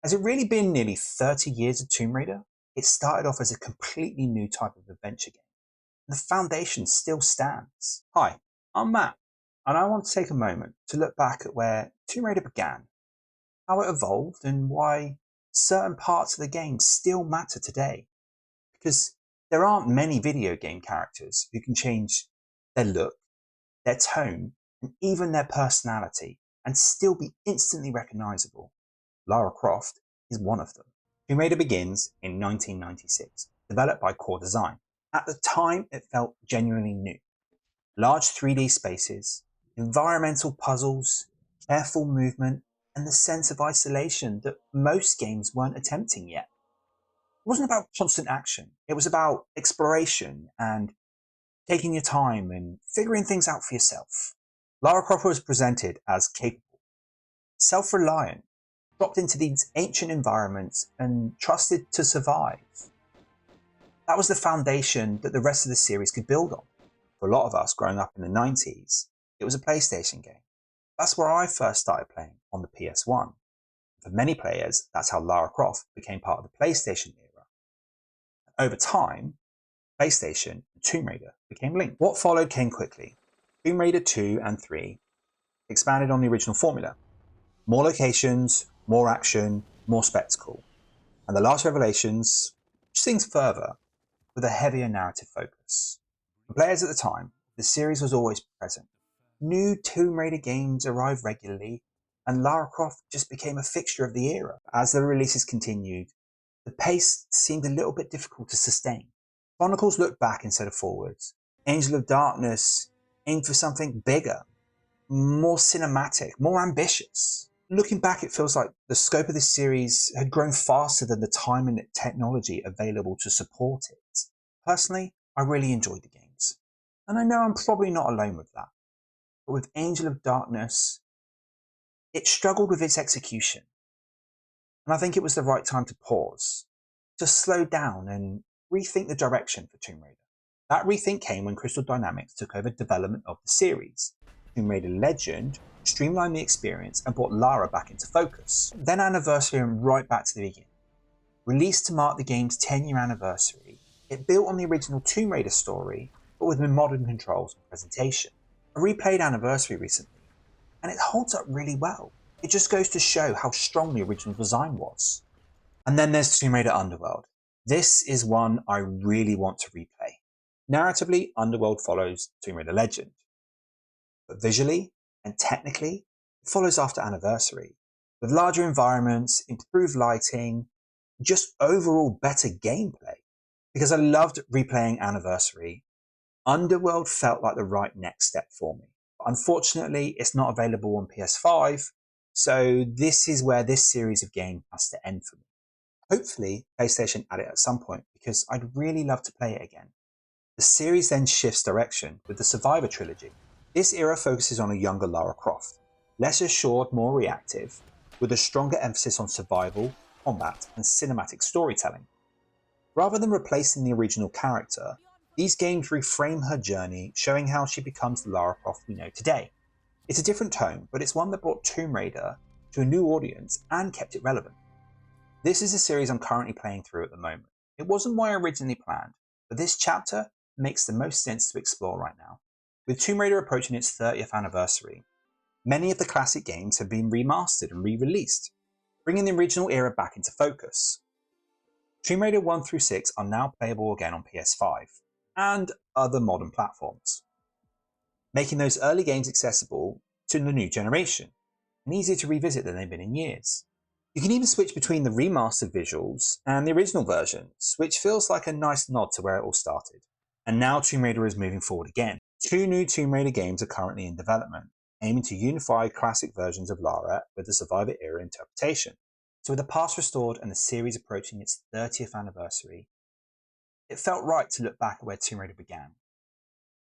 Has it really been nearly 30 years of Tomb Raider? It started off as a completely new type of adventure game, and the foundation still stands. Hi, I'm Matt, and I want to take a moment to look back at where Tomb Raider began, how it evolved, and why certain parts of the game still matter today. Because there aren't many video game characters who can change their look, their tone, and even their personality and still be instantly recognizable. Lara Croft is one of them. Tomb Raider begins in 1996, developed by Core Design. At the time, it felt genuinely new. Large 3D spaces, environmental puzzles, careful movement, and the sense of isolation that most games weren't attempting yet. It wasn't about constant action. It was about exploration and taking your time and figuring things out for yourself. Lara Croft was presented as capable, self-reliant, dropped into these ancient environments and trusted to survive. That was the foundation that the rest of the series could build on. For a lot of us growing up in the 90s, it was a PlayStation game. That's where I first started playing, on the PS1. For many players, that's how Lara Croft became part of the PlayStation era. Over time, PlayStation and Tomb Raider became linked. What followed came quickly. Tomb Raider 2 and 3 expanded on the original formula. More locations, more action, more spectacle. And the last Revelations pushed things further with a heavier narrative focus. For players at the time, the series was always present. New Tomb Raider games arrived regularly, and Lara Croft just became a fixture of the era. As the releases continued, the pace seemed a little bit difficult to sustain. Chronicles looked back instead of forwards. Angel of Darkness aimed for something bigger, more cinematic, more ambitious. Looking back, it feels like the scope of this series had grown faster than the time and technology available to support it. Personally, I really enjoyed the games. And I know I'm probably not alone with that. But with Angel of Darkness, it struggled with its execution. And I think it was the right time to pause, to slow down and rethink the direction for Tomb Raider. That rethink came when Crystal Dynamics took over development of the series. Tomb Raider Legend streamlined the experience and brought Lara back into focus. Then Anniversary and right back to the beginning. Released to mark the game's 10-year anniversary, it built on the original Tomb Raider story, but with modern controls and presentation. I replayed Anniversary recently, and it holds up really well. It just goes to show how strong the original design was. And then there's Tomb Raider Underworld. This is one I really want to replay. Narratively, Underworld follows Tomb Raider Legend. But visually and technically, it follows after Anniversary, with larger environments, improved lighting, just overall better gameplay. Because I loved replaying Anniversary, Underworld felt like the right next step for me. Unfortunately, it's not available on PS5, so this is where this series of games has to end for me. Hopefully, PlayStation add it at some point, because I'd really love to play it again. The series then shifts direction with the Survivor trilogy. This era focuses on a younger Lara Croft, less assured, more reactive, with a stronger emphasis on survival, combat, and cinematic storytelling. Rather than replacing the original character, these games reframe her journey, showing how she becomes the Lara Croft we know today. It's a different tone, but it's one that brought Tomb Raider to a new audience and kept it relevant. This is a series I'm currently playing through at the moment. It wasn't what I originally planned, but this chapter makes the most sense to explore right now. With Tomb Raider approaching its 30th anniversary, many of the classic games have been remastered and re-released, bringing the original era back into focus. Tomb Raider 1 through 6 are now playable again on PS5 and other modern platforms, making those early games accessible to the new generation and easier to revisit than they've been in years. You can even switch between the remastered visuals and the original versions, which feels like a nice nod to where it all started. And now Tomb Raider is moving forward again. 2 new Tomb Raider games are currently in development, aiming to unify classic versions of Lara with the Survivor era interpretation. So with the past restored and the series approaching its 30th anniversary, it felt right to look back at where Tomb Raider began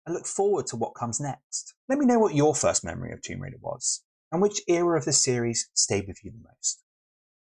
and look forward to what comes next. Let me know what your first memory of Tomb Raider was, and which era of the series stayed with you the most.